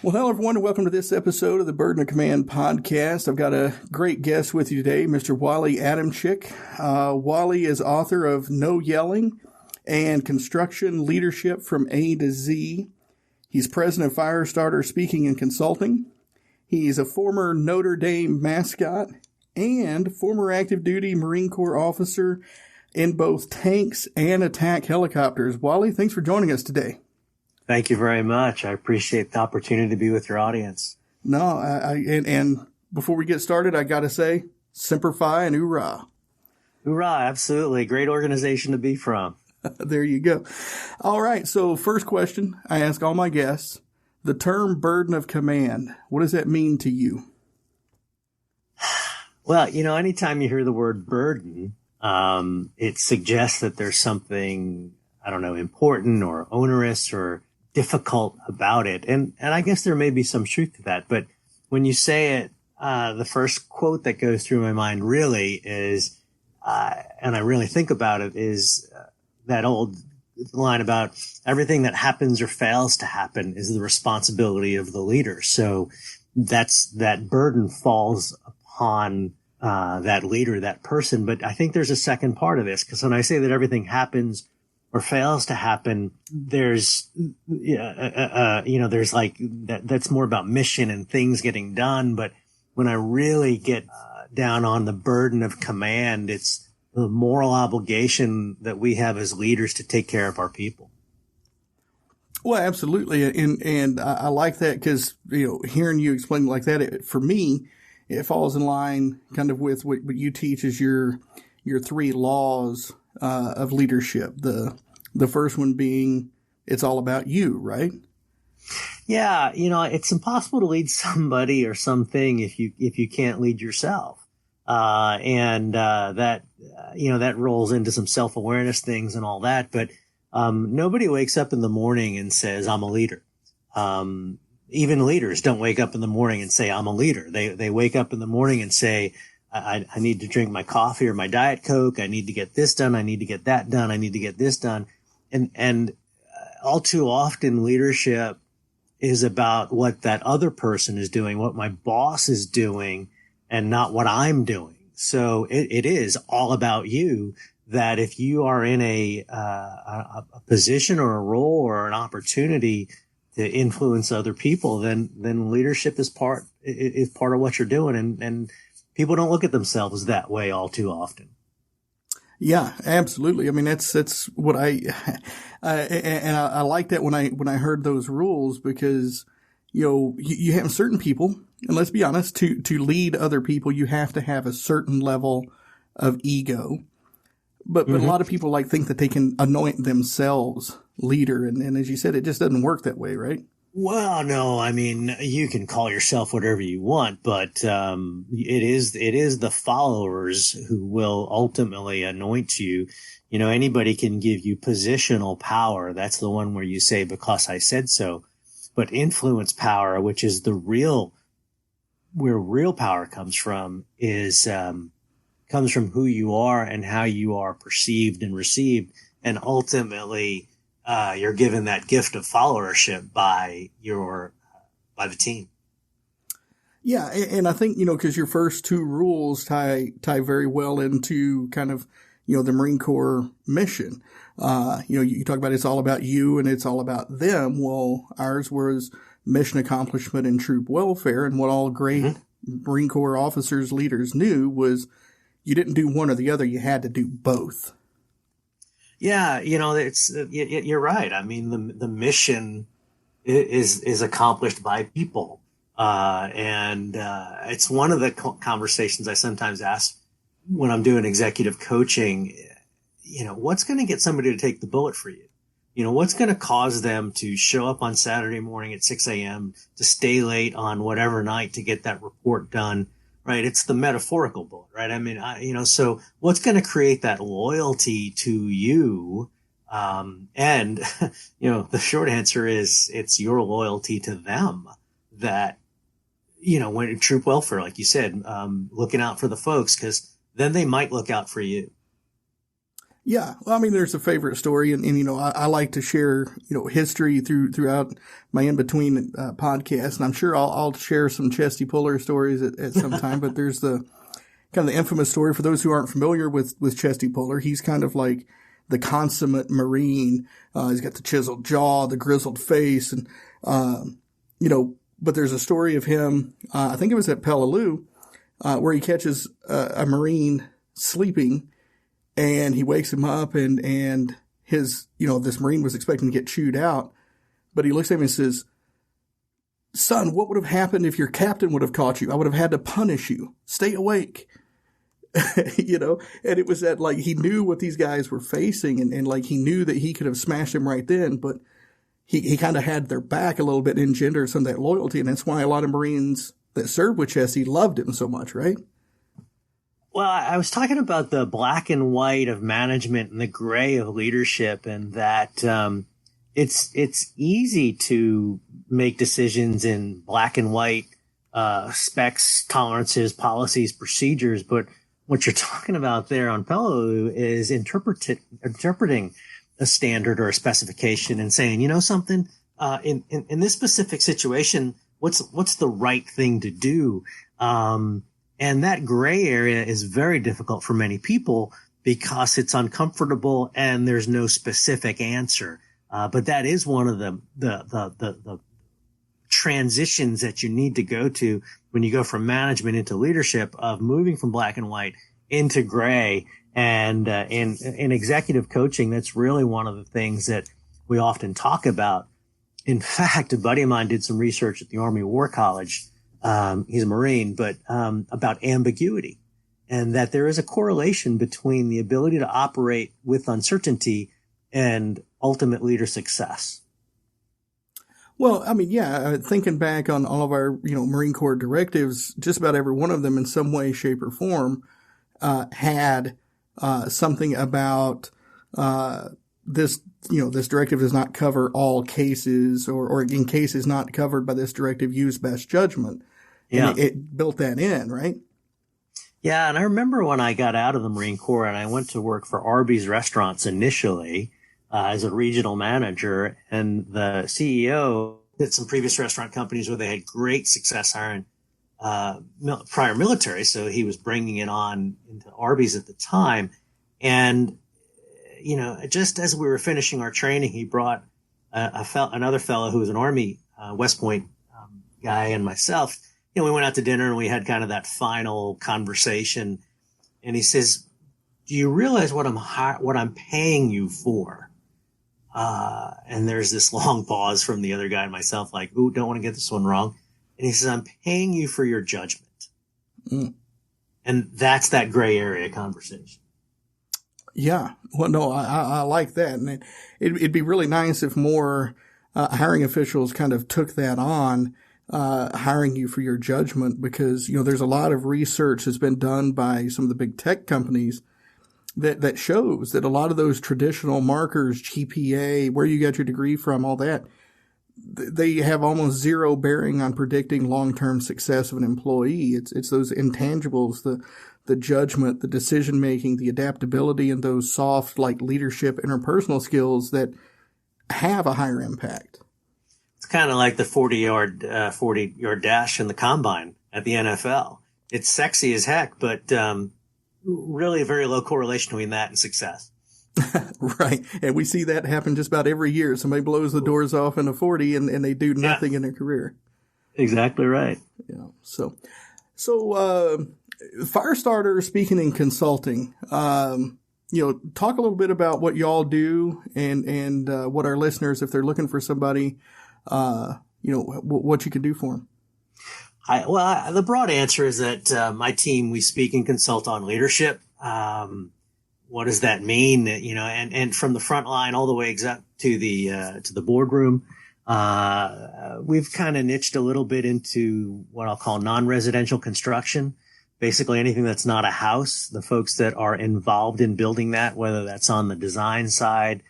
Well, hello, everyone, and welcome to this episode of the Burden of Command podcast. I've got a great guest with you today, Mr. Wally Adamchik. Wally is author of No Yelling and Construction Leadership from A to Z. He's president of Firestarter Speaking and Consulting. He's a former Notre Dame mascot and former active duty Marine Corps officer in both tanks and attack helicopters. Wally, thanks for joining us today. Thank you very much. I appreciate the opportunity to be with your audience. No, and before we get started, I got to say, Semper Fi and hoorah. Hoorah, absolutely. Great organization to be from. There you go. All right, so first question I ask all my guests, the term burden of command, what does that mean to you? Well, anytime you hear the word burden, it suggests that there's something, important or onerous or difficult about it. And I guess there may be some truth to that. But when you say it, the first quote that goes through my mind really is, and I really think about it, is that old line about everything that happens or fails to happen is the responsibility of the leader. So that burden falls upon that leader, that person. But I think there's a second part of this, because when I say that everything happens or fails to happen, there's, there's like that's more about mission and things getting done. But when I really get down on the burden of command, it's the moral obligation that we have as leaders to take care of our people. Well, absolutely. And I like that because, hearing you explain it like that, for me, it falls in line kind of with what you teach as your three laws of leadership. The first one being it's all about you, right? Yeah, it's impossible to lead somebody or something if you can't lead yourself. That rolls into some self-awareness things and all that. But nobody wakes up in the morning and says, I'm a leader. Even leaders don't wake up in the morning and say, I'm a leader. They wake up in the morning and say, I need to drink my coffee or my Diet Coke. I need to get this done. I need to get that done. I need to get this done. And all too often leadership is about what that other person is doing, what my boss is doing, and not what I'm doing. So it is all about you, that if you are in a position or a role or an opportunity to influence other people, then leadership is part of what you're doing. And people don't look at themselves that way all too often. Yeah, absolutely. I mean, that's what I like that when I heard those rules, because, you have certain people, and let's be honest, to lead other people, you have to have a certain level of ego. But a lot of people think that they can anoint themselves leader. And as you said, it just doesn't work that way, right? Well, no, I mean, you can call yourself whatever you want, but it is the followers who will ultimately anoint you. Anybody can give you positional power. That's the one where you say, because I said so. But influence power, which is where real power comes from, comes from who you are and how you are perceived and received. And ultimately, you're given that gift of followership by the team. Yeah. And I think, because your first two rules tie very well into kind of, the Marine Corps mission. You talk about it's all about you and it's all about them. Well, ours was mission accomplishment and troop welfare. And what all great Marine Corps officers, leaders knew was you didn't do one or the other. You had to do both. Yeah, you're right. I mean, the mission is accomplished by people. It's one of the conversations I sometimes ask when I'm doing executive coaching. What's going to get somebody to take the bullet for you? What's going to cause them to show up on Saturday morning at 6 a.m., to stay late on whatever night to get that report done, right? It's the metaphorical bullet, right? I mean, so what's going to create that loyalty to you? The short answer is it's your loyalty to them that, when troop welfare, like you said, looking out for the folks, because then they might look out for you. Yeah. Well, I mean, there's a favorite story and I like to share, history throughout my in-between, podcasts. And I'm sure I'll share some chesty puller stories at some time, but there's the kind of the infamous story for those who aren't familiar with chesty puller. He's kind of like the consummate Marine. He's got the chiseled jaw, the grizzled face, and, but there's a story of him, I think it was at Peleliu, where he catches a Marine sleeping, and he wakes him up, and his, this Marine was expecting to get chewed out, but he looks at him and says, "Son, what would have happened if your captain would have caught you? I would have had to punish you. Stay awake." And it was that, like, he knew what these guys were facing, and like, he knew that he could have smashed him right then, but he kind of had their back a little bit, and engendered some of that loyalty, and that's why a lot of Marines that served with Chesty loved him so much, right? Well, I was talking about the black and white of management and the gray of leadership, and that it's easy to make decisions in black and white, specs, tolerances, policies, procedures. But what you're talking about there on Peleliu is interpreting a standard or a specification and saying, something, in this specific situation, what's the right thing to do? And that gray area is very difficult for many people because it's uncomfortable and there's no specific answer. But that is one of the transitions that you need to go to when you go from management into leadership, of moving from black and white into gray. And in executive coaching, that's really one of the things that we often talk about. In fact, a buddy of mine did some research at the Army War College. He's a Marine, but about ambiguity, and that there is a correlation between the ability to operate with uncertainty and ultimate leader success. Well, I mean, yeah, thinking back on all of our, Marine Corps directives, just about every one of them in some way, shape, or form had something about this. This directive does not cover all cases, or in cases not covered by this directive, use best judgment. Yeah. And it built that in, right? Yeah. And I remember when I got out of the Marine Corps and I went to work for Arby's Restaurants initially, as a regional manager, and the CEO did some previous restaurant companies where they had great success hiring, prior military. So he was bringing it on into Arby's at the time. And, just as we were finishing our training, he brought another fellow who was an Army, West Point, guy, and myself. We went out to dinner and we had kind of that final conversation. And he says, "Do you realize what I'm paying you for?" And there's this long pause from the other guy and myself, like, "Ooh, don't want to get this one wrong." And he says, "I'm paying you for your judgment." Mm. And that's that gray area conversation. Yeah. Well, no, I like that. And it'd be really nice if more hiring officials kind of took that on, hiring you for your judgment, because, there's a lot of research that's been done by some of the big tech companies that shows that a lot of those traditional markers, GPA, where you got your degree from, all that, they have almost zero bearing on predicting long-term success of an employee. It's those intangibles, the judgment, the decision-making, the adaptability, and those soft, like leadership, interpersonal skills that have a higher impact. It's kind of like the 40-yard dash in the combine at the NFL. It's sexy as heck, but really a very low correlation between that and success. Right. And we see that happen just about every year. Somebody blows the doors off in a 40 and they do nothing in their career. Exactly right. Yeah. So Firestarter, speaking in consulting, talk a little bit about what y'all do and what our listeners, if they're looking for somebody, what you can do for them. The broad answer is that my team, we speak and consult on leadership. What does that mean? And from the front line all the way to the boardroom. We've kind of niched a little bit into what I'll call non-residential construction. Basically anything that's not a house, the folks that are involved in building that, whether that's on the design side,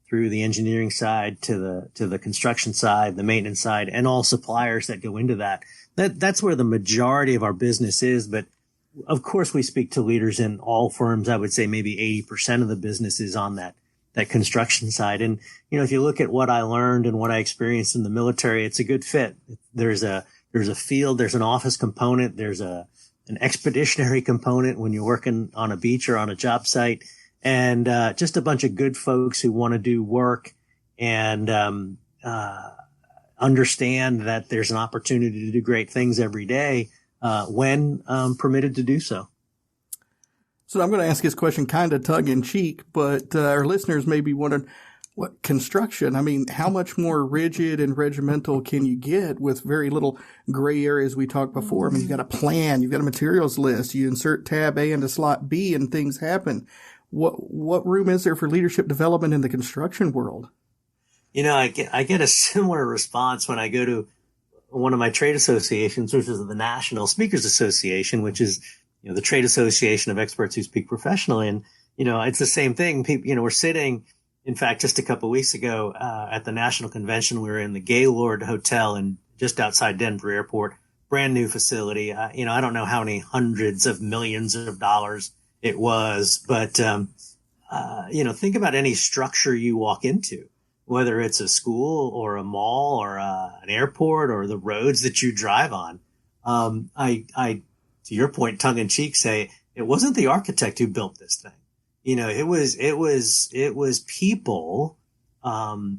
through the engineering side, to the construction side, the maintenance side, and all suppliers that go into that. That's where the majority of our business is. But of course, we speak to leaders in all firms. I would say maybe 80% of the business is on that construction side. And, if you look at what I learned and what I experienced in the military, it's a good fit. There's a field, there's an office component, there's an expeditionary component when you're working on a beach or on a job site, and just a bunch of good folks who want to do work and understand that there's an opportunity to do great things every day when permitted to do so. So I'm going to ask this question kind of tongue in cheek, but our listeners may be wondering, what construction? I mean, how much more rigid and regimental can you get with very little gray areas we talked before? I mean, you've got a plan, you've got a materials list, you insert tab A into slot B and things happen. What room is there for leadership development in the construction world? I get a similar response when I go to one of my trade associations, which is the National Speakers Association, which is, the trade association of experts who speak professionally. And, it's the same thing. People, we're sitting, in fact, just a couple of weeks ago, at the national convention, we were in the Gaylord Hotel and just outside Denver Airport, brand new facility. I don't know how many hundreds of millions of dollars it was, but, think about any structure you walk into, whether it's a school or a mall or an airport or the roads that you drive on. I to your point, tongue in cheek, say it wasn't the architect who built this thing. It was people,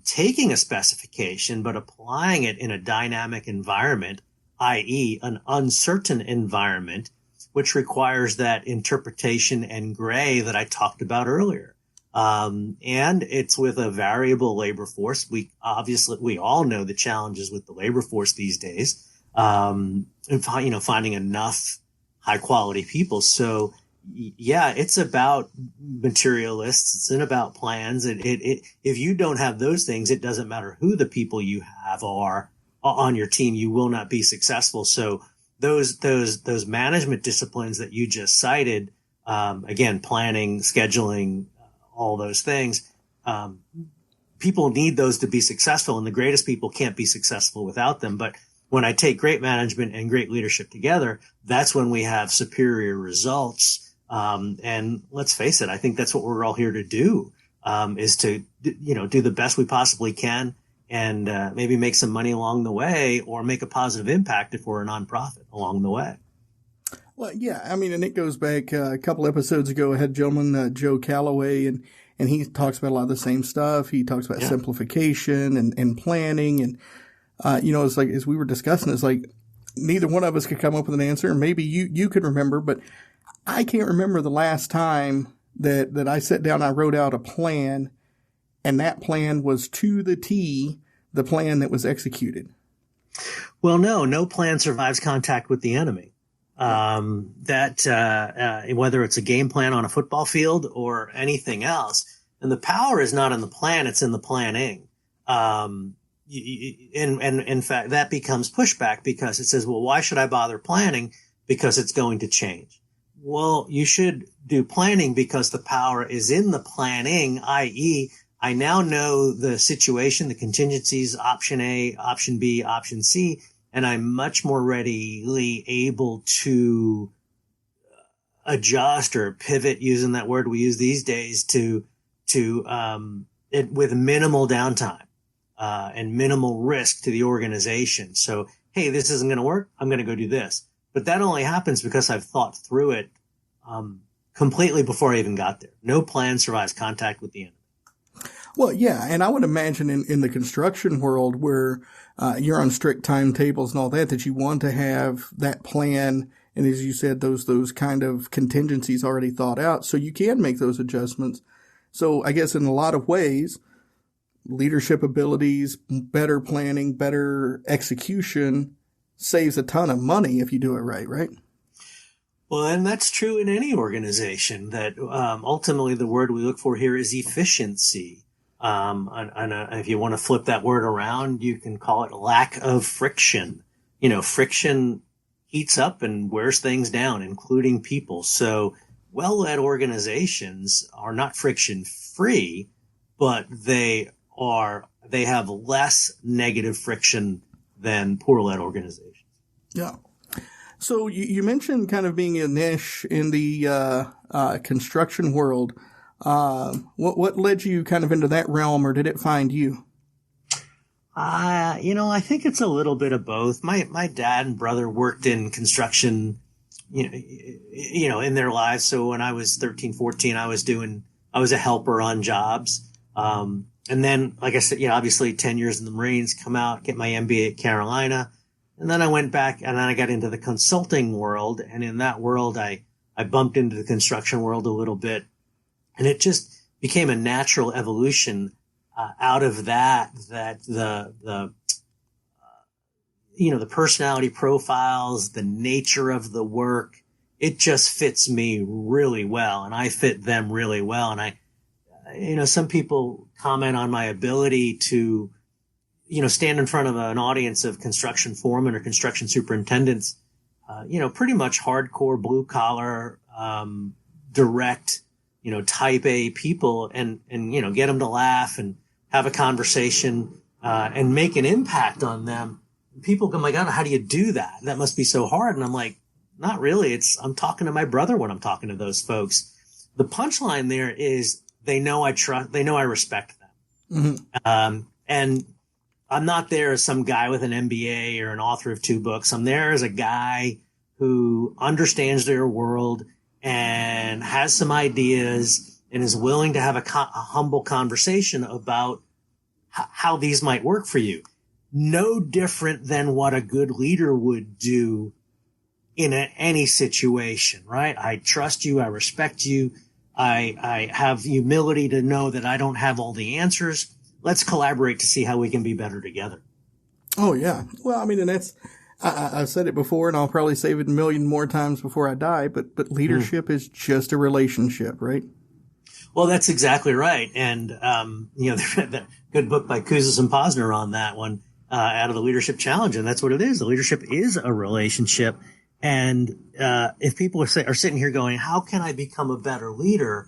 taking a specification, but applying it in a dynamic environment, i.e. an uncertain environment, which requires that interpretation and gray that I talked about earlier. And it's with a variable labor force. We all know the challenges with the labor force these days. And finding enough high quality people. So yeah, it's about materialists. It's about plans. If you don't have those things, it doesn't matter who the people you have are on your team, you will not be successful. So those management disciplines that you just cited, again, planning, scheduling, all those things, people need those to be successful, and the greatest people can't be successful without them. But when I take great management and great leadership together, that's when we have superior results. And let's face it, I think that's what we're all here to do, is to, do the best we possibly can and maybe make some money along the way or make a positive impact if we're a nonprofit along the way. Well, yeah, I mean, and it goes back a couple episodes ago. I had a gentleman, Joe Calloway, and he talks about a lot of the same stuff. He talks about simplification and planning. And, it's like, as we were discussing, it's like neither one of us could come up with an answer. Maybe you could remember, but I can't remember the last time that I sat down, I wrote out a plan, and that plan was to the T, the plan that was executed. Well, no plan survives contact with the enemy. Whether it's a game plan on a football field or anything else, and the power is not in the plan, it's in the planning. And in fact, that becomes pushback because it says, well, why should I bother planning? Because it's going to change. Well, you should do planning because the power is in the planning, i.e., I now know the situation, the contingencies, option A, option B, option C, and I'm much more readily able to adjust or pivot, using that word we use these days, with minimal downtime and minimal risk to the organization. So, hey, this isn't going to work. I'm going to go do this. But that only happens because I've thought through it completely before I even got there. No plan survives contact with the enemy. Well, yeah, and I would imagine in the construction world where you're on strict timetables and all that you want to have that plan, and as you said, those kind of contingencies already thought out, so you can make those adjustments. So I guess in a lot of ways, leadership abilities, better planning, better execution saves a ton of money if you do it right, right? Well, and that's true in any organization, that ultimately the word we look for here is efficiency. And if you want to flip that word around, you can call it lack of friction. Friction heats up and wears things down, including people. So well-led organizations are not friction free, but they have less negative friction than poor-led organizations. Yeah. So you mentioned kind of being a niche in the construction world. What led you kind of into that realm, or did it find you? I think it's a little bit of both. My dad and brother worked in construction, in their lives. So when I was 13, 14, I was a helper on jobs. And then, like I said, obviously 10 years in the Marines, come out, get my MBA at Carolina. And then I went back and then I got into the consulting world. And in that world, I bumped into the construction world a little bit, and it just became a natural evolution out of that the personality profiles, the nature of the work, it just fits me really well, and I fit them really well. And some people comment on my ability to, stand in front of an audience of construction foremen or construction superintendents, pretty much hardcore blue collar, direct, type A people, and get them to laugh and have a conversation, and make an impact on them. People go, my God, how do you do that? That must be so hard. And I'm like, not really. I'm talking to my brother when I'm talking to those folks. The punchline there is they know I respect them. Mm-hmm. And I'm not there as some guy with an MBA or an author of 2 books. I'm there as a guy who understands their world and has some ideas and is willing to have a humble conversation about how these might work for you. No different than what a good leader would do in any situation, right? I trust you. I respect you. I have humility to know that I don't have all the answers. Let's collaborate to see how we can be better together. Oh, yeah. Well, I mean, and that's, I've said it before, and I'll probably say it a million more times before I die, but leadership is just a relationship, right? Well, that's exactly right. And, the good book by Kouzes and Posner on that one, out of the Leadership Challenge. And that's what it is. The leadership is a relationship. And, if people are sitting here going, how can I become a better leader?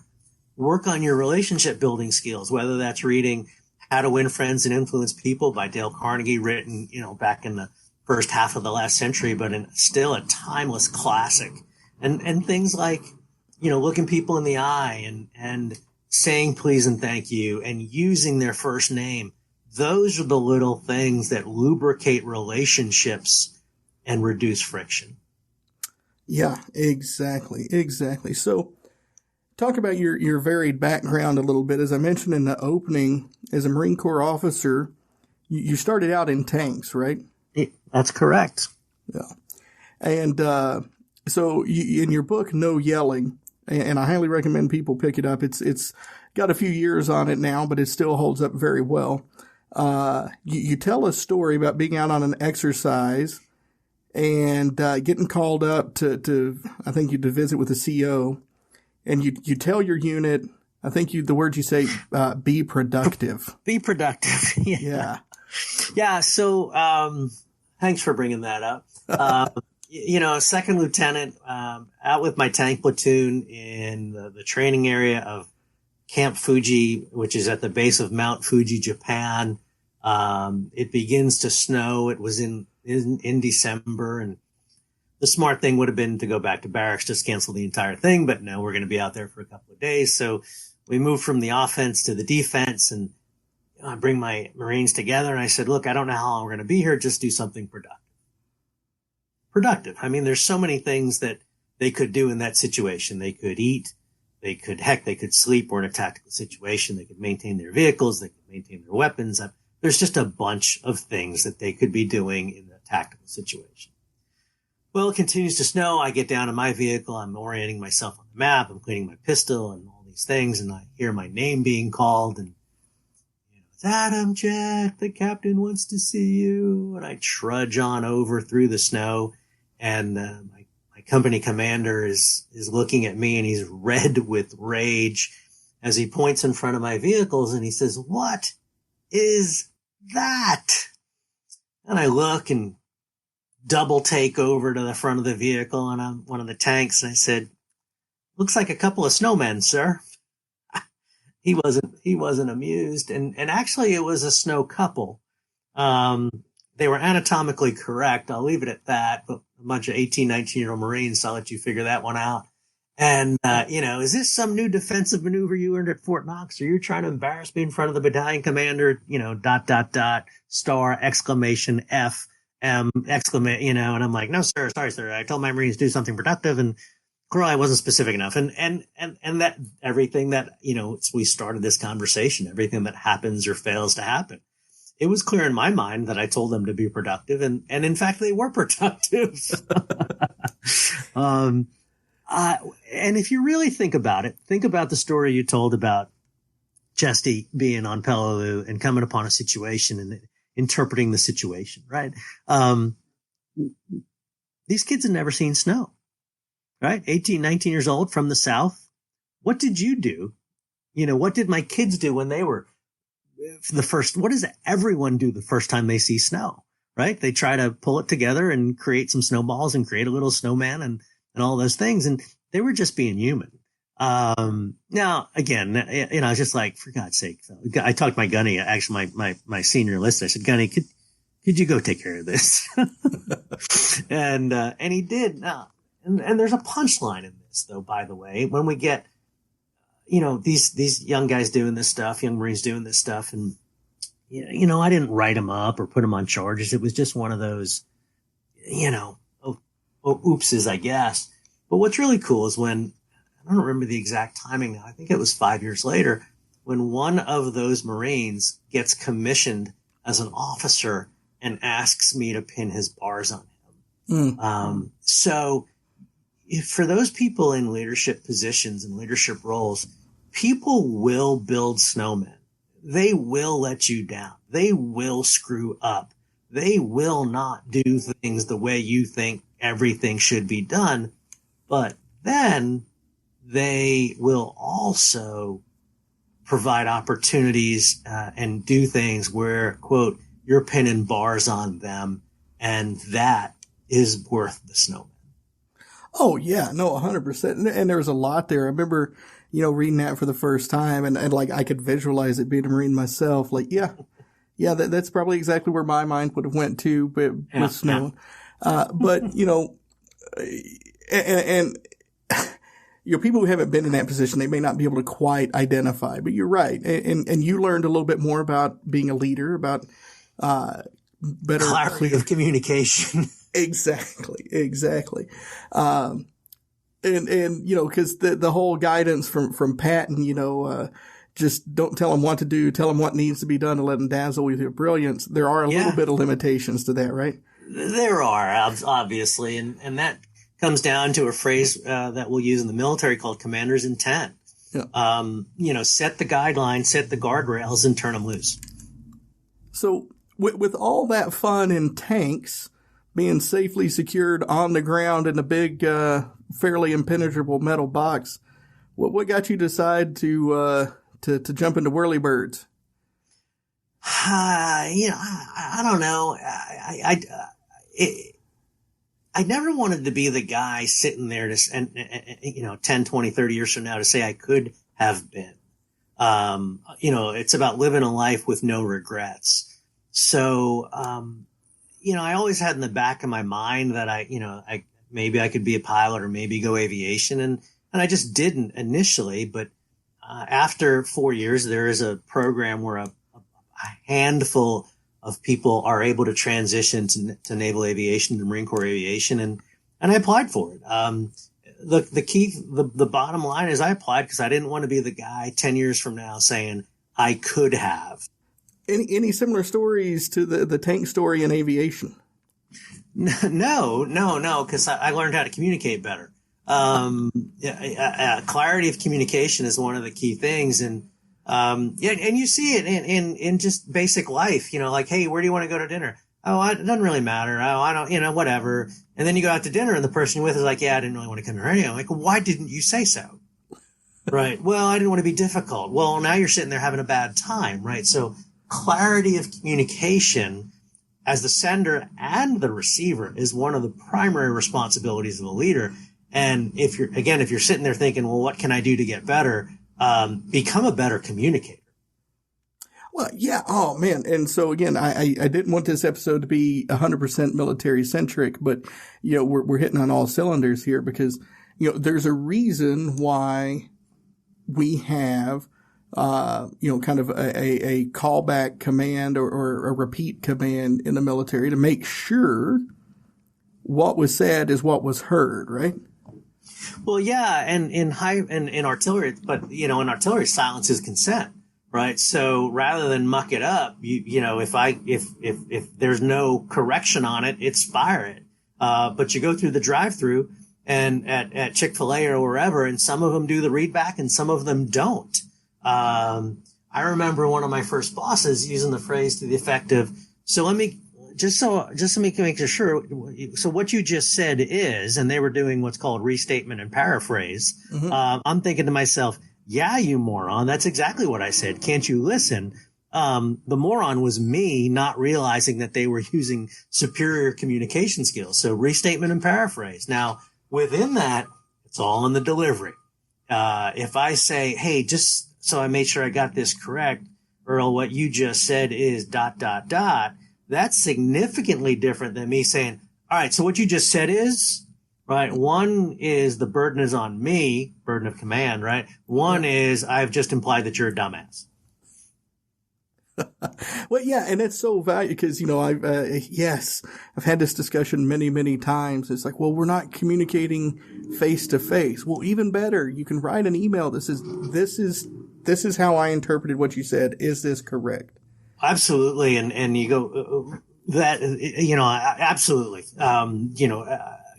Work on your relationship building skills, whether that's reading How to Win Friends and Influence People by Dale Carnegie, written, back in the first half of the last century, but still a timeless classic. And things like, looking people in the eye and saying please and thank you and using their first name. Those are the little things that lubricate relationships and reduce friction. Yeah, exactly. So talk about your varied background a little bit. As I mentioned in the opening, as a Marine Corps officer, you started out in tanks, right? That's correct. Yeah. And so in your book, No Yelling, and I highly recommend people pick it up. It's got a few years on it now, but it still holds up very well. You tell a story about being out on an exercise and getting called up to I think to visit with the CO, and you tell your unit, I think the word you say, be productive. Be productive. Yeah. Yeah. So thanks for bringing that up. Second lieutenant, out with my tank platoon in the training area of Camp Fuji, which is at the base of Mount Fuji, Japan. It begins to snow. It was in December, and the smart thing would have been to go back to barracks, just cancel the entire thing. But no, we're going to be out there for a couple of days. So we moved from the offense to the defense, and I bring my Marines together, and I said, look, I don't know how long we're going to be here. Just do something productive. I mean, there's so many things that they could do in that situation. They could eat. They could sleep. We're in a tactical situation. They could maintain their vehicles. They could maintain their weapons. There's just a bunch of things that they could be doing in a tactical situation. Well, it continues to snow. I get down in my vehicle. I'm orienting myself on the map. I'm cleaning my pistol and all these things. And I hear my name being called, and it's Adamchik, the captain wants to see you. And I trudge on over through the snow, and my company commander is looking at me, and he's red with rage as he points in front of my vehicles, and he says, "What is that?" And I look and double take over to the front of the vehicle, and I'm one of the tanks, and I said, "Looks like a couple of snowmen, sir." He wasn't amused, and actually it was a snow couple. they were anatomically correct. I'll leave it at that. But a bunch of 18, 19-year-old Marines, I'll let you figure that one out. And, is this some new defensive maneuver you learned at Fort Knox? Or you're trying to embarrass me in front of the battalion commander, star, exclamation, F, M, exclamation, and I'm like, no, sir, sorry, sir. I told my Marines to do something productive, and clearly I wasn't specific enough. And that everything that, we started this conversation, everything that happens or fails to happen. It was clear in my mind that I told them to be productive, and in fact, they were productive. And if you really think about it, think about the story you told about Chesty being on Peleliu and coming upon a situation and interpreting the situation, right? These kids had never seen snow, right? 18, 19 years old from the South. What did you do? What did my kids do when they were what does everyone do the first time they see snow, right? They try to pull it together and create some snowballs and create a little snowman and all those things. And they were just being human. Now again, I was just like, for God's sake, I talked to my Gunny, actually my senior enlisted. I said, Gunny, could you go take care of this? and he did. And there's a punchline in this though, by the way, when we get, these young guys doing this stuff, young Marines doing this stuff. And, I didn't write them up or put them on charges. It was just one of those, oopses, I guess. But what's really cool is when, I don't remember the exact timing now, I think it was 5 years later, when one of those Marines gets commissioned as an officer and asks me to pin his bars on him. So for those people in leadership positions and leadership roles, people will build snowmen. They will let you down. They will screw up. They will not do things the way you think everything should be done. But then they will also provide opportunities and do things where, quote, you're pinning bars on them, and that is worth the snowman. Oh, yeah, no, 100%. And there was a lot there. I remember, reading that for the first time and like I could visualize it being a Marine myself. Like, that's probably exactly where my mind would have went to with snow. But, and people who haven't been in that position, they may not be able to quite identify, but you're right. And you learned a little bit more about being a leader, about better clarity of communication. Exactly. And cause the whole guidance from Patton, just don't tell them what to do, tell them what needs to be done to let them dazzle with your brilliance. There are a little bit of limitations to that, right? There are, obviously. And that comes down to a phrase, that we'll use in the military called commander's intent. Yeah. Set the guidelines, set the guardrails, and turn them loose. So with all that fun in tanks, being safely secured on the ground in a big, fairly impenetrable metal box, what got you to decide to jump into whirlybirds? I don't know. I never wanted to be the guy sitting there to, 10, 20, 30 years from now to say I could have been. It's about living a life with no regrets. So, I always had in the back of my mind that maybe I could be a pilot or maybe go aviation. And I just didn't initially. But after 4 years, there is a program where a handful of people are able to transition to naval aviation, to Marine Corps aviation. And I applied for it. The bottom line is I applied because I didn't want to be the guy 10 years from now saying I could have. Any similar stories to the tank story in aviation? No, because I learned how to communicate better. Clarity of communication is one of the key things. And and you see it in just basic life, like, hey, where do you want to go to dinner? Oh, it doesn't really matter. Oh, I don't, whatever. And then you go out to dinner and the person you're with is like, yeah, I didn't really want to come here anyway. I'm like, why didn't you say so? Right. Well, I didn't want to be difficult. Well, now you're sitting there having a bad time, right? So clarity of communication as the sender and the receiver is one of the primary responsibilities of a leader. And if you're sitting there thinking, well, what can I do to get better? Become a better communicator. Well, yeah. Oh man. And so again, I didn't want this episode to be 100% military centric, but we're hitting on all cylinders here because, there's a reason why we have, kind of a callback command or a repeat command in the military to make sure what was said is what was heard, right? Well, yeah. And in artillery, but in artillery, silence is consent. Right. So rather than muck it up, if there's no correction on it, it's fire it. But you go through the drive-through and at Chick-fil-A or wherever, and some of them do the read back and some of them don't. I remember one of my first bosses using the phrase to the effect of, so let me make sure. So what you just said is, and they were doing what's called restatement and paraphrase. Mm-hmm. I'm thinking to myself, yeah, you moron. That's exactly what I said. Can't you listen? The moron was me not realizing that they were using superior communication skills. So restatement and paraphrase. Now, within that, it's all in the delivery. If I say, hey, just so I made sure I got this correct, Earl, what you just said is ... That's significantly different than me saying, all right, so what you just said is... Right. One is the burden is on me, burden of command, right? One is I've just implied that you're a dumbass. Well, yeah. And it's so valuable because, I've had this discussion many, many times. It's like, well, we're not communicating face to face. Well, even better, you can write an email that says, this is how I interpreted what you said. Is this correct? Absolutely. And you go absolutely.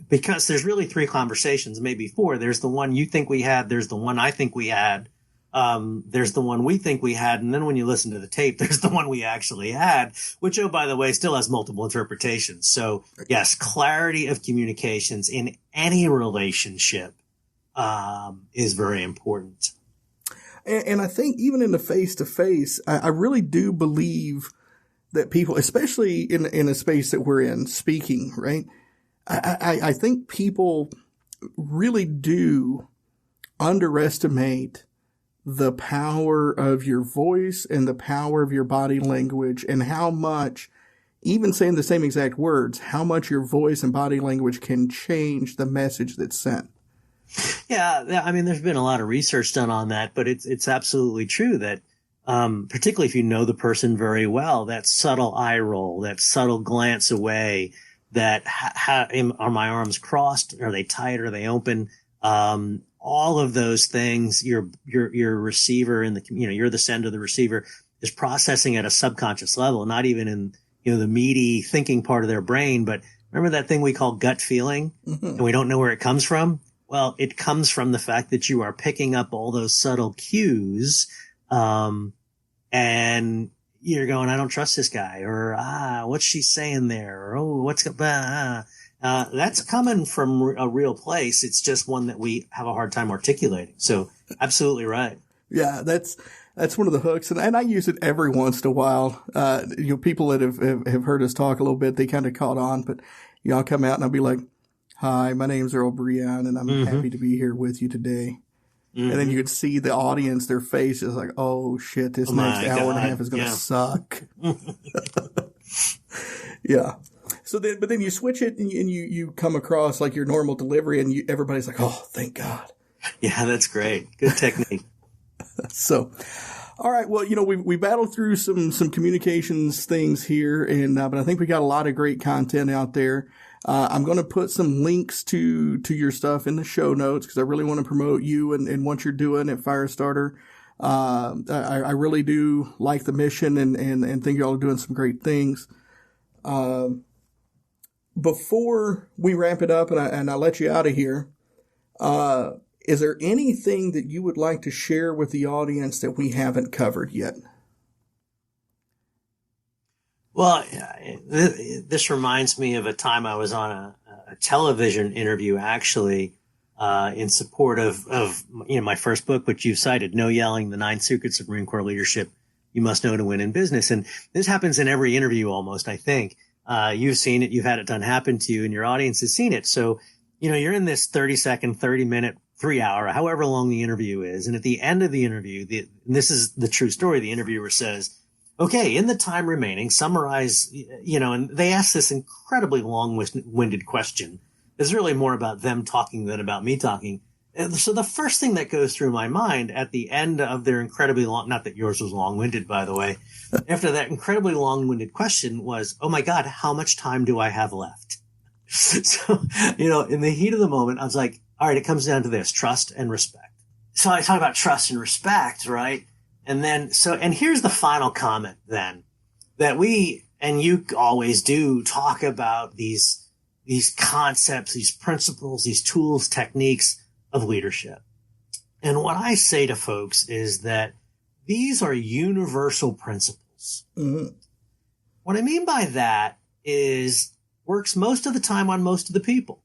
Because there's really three conversations, maybe four. There's the one you think we had. There's the one I think we had. There's the one we think we had. And then when you listen to the tape, there's the one we actually had, which, oh, by the way, still has multiple interpretations. So yes, clarity of communications in any relationship, is very important. And I think even in the face to face, I really do believe that people, especially in a space that we're in, speaking, right? I think people really do underestimate the power of your voice and the power of your body language and how much, even saying the same exact words, how much your voice and body language can change the message that's sent. Yeah. I mean, there's been a lot of research done on that, but it's absolutely true that, particularly if you know the person very well, that subtle eye roll, that subtle glance away, that are my arms crossed? Are they tight? Are they open? All of those things, your receiver in the, you're the sender, the receiver is processing at a subconscious level, not even in, the meaty thinking part of their brain. But remember that thing we call gut feeling, mm-hmm. and we don't know where it comes from? Well, it comes from the fact that you are picking up all those subtle cues, and you're going, I don't trust this guy, or, what's she saying there? Or, oh, that's coming from a real place. It's just one that we have a hard time articulating. So absolutely right. Yeah, that's one of the hooks. And I use it every once in a while. People that have heard us talk a little bit, they kind of caught on, but I'll come out and I'll be like, hi, my name's Earl Breon and I'm mm-hmm. happy to be here with you today. Mm-hmm. And then you could see the audience, their face is like, oh shit, this next hour and a half is going to suck. Yeah. So but then you switch it and you come across like your normal delivery and everybody's like, oh, thank God. Yeah, that's great. Good technique. So, all right. Well, we battled through some communications things here but I think we got a lot of great content out there. I'm going to put some links to your stuff in the show notes because I really want to promote you and what you're doing at Firestarter. I really do like the mission and think y'all are doing some great things. Before we wrap it up and I let you out of here, is there anything that you would like to share with the audience that we haven't covered yet? Well, this reminds me of a time I was on a television interview, actually, in support of my first book, which you cited, No Yelling, The 9 Secrets of Marine Corps Leadership You Must Know to Win in Business. And this happens in every interview almost, I think. You've seen it, you've had it done happen to you, and your audience has seen it. So, you're in this 30-second, 30-minute, 3-hour, however long the interview is. And at the end of the interview, and this is the true story, the interviewer says, okay, in the time remaining, summarize, and they ask this incredibly long-winded question. It's really more about them talking than about me talking. And so the first thing that goes through my mind at the end of their incredibly long, not that yours was long-winded, by the way, after that incredibly long-winded question was, oh my God, how much time do I have left? So, in the heat of the moment, I was like, all right, it comes down to this, trust and respect. So I talk about trust and respect, right? And then, and here's the final comment then, that we, and you always do, talk about these concepts, these principles, these tools, techniques of leadership. And what I say to folks is that these are universal principles. Mm-hmm. What I mean by that is works most of the time on most of the people.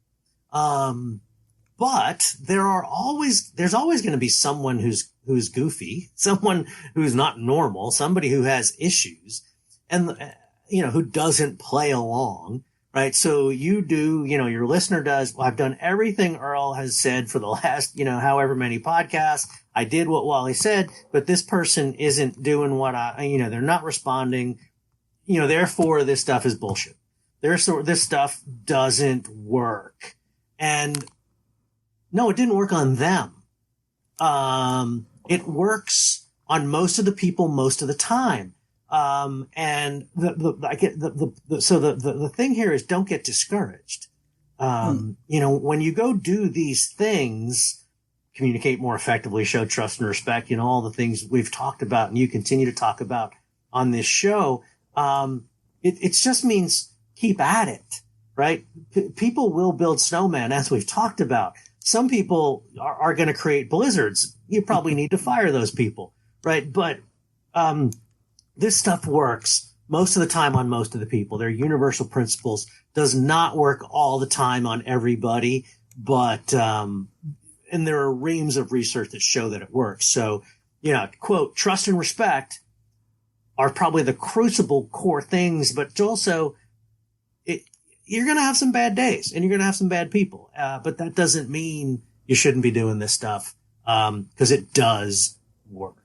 But there's always going to be someone who's goofy, someone who's not normal, somebody who has issues and, who doesn't play along. Right. So you do, your listener does. Well, I've done everything Earl has said for the last, however many podcasts. I did what Wally said, but this person isn't doing what they're not responding. Therefore this stuff is bullshit. This stuff doesn't work. And no, it didn't work on them. It works on most of the people most of the time. And the thing here is don't get discouraged. When you go do these things, communicate more effectively, show trust and respect, all the things we've talked about and you continue to talk about on this show. It just means keep at it, right? People will build snowmen, as we've talked about. Some people are going to create blizzards. You probably need to fire those people, right? But, this stuff works most of the time on most of the people. They're universal principles. Does not work all the time on everybody, but, and there are reams of research that show that it works. So, quote, trust and respect are probably the crucible core things, but also you're going to have some bad days and you're going to have some bad people. But that doesn't mean you shouldn't be doing this stuff, because it does work.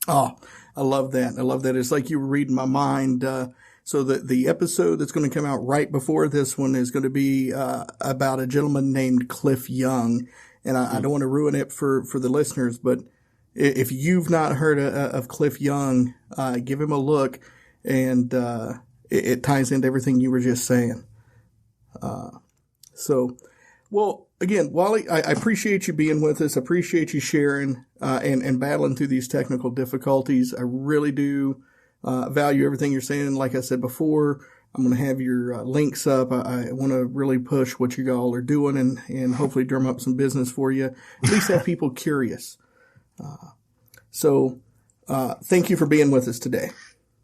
Oh, I love that. I love that. It's like you were reading my mind. So the episode that's going to come out right before this one is going to be about a gentleman named Cliff Young. And I don't want to ruin it for the listeners, but if you've not heard of Cliff Young, give him a look. And it ties into everything you were just saying. Well, again, Wally, I appreciate you being with us. I appreciate you sharing and battling through these technical difficulties. I really do value everything you're saying. Like I said before, I'm going to have your links up. I want to really push what you all are doing and hopefully drum up some business for you. At least have people curious. Thank you for being with us today.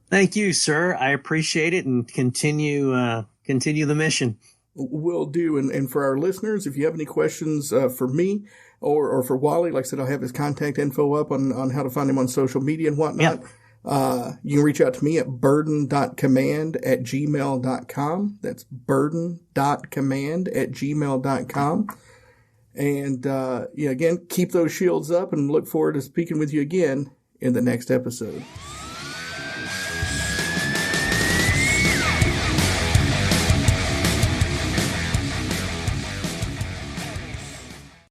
Thank you, sir. I appreciate it and continue the mission. Will do. And for our listeners, if you have any questions for me or for Wally, like I said, I'll have his contact info up on how to find him on social media and whatnot. Yep. You can reach out to me at burden.command@gmail.com. That's burden.command@gmail.com. And again, keep those shields up and look forward to speaking with you again in the next episode.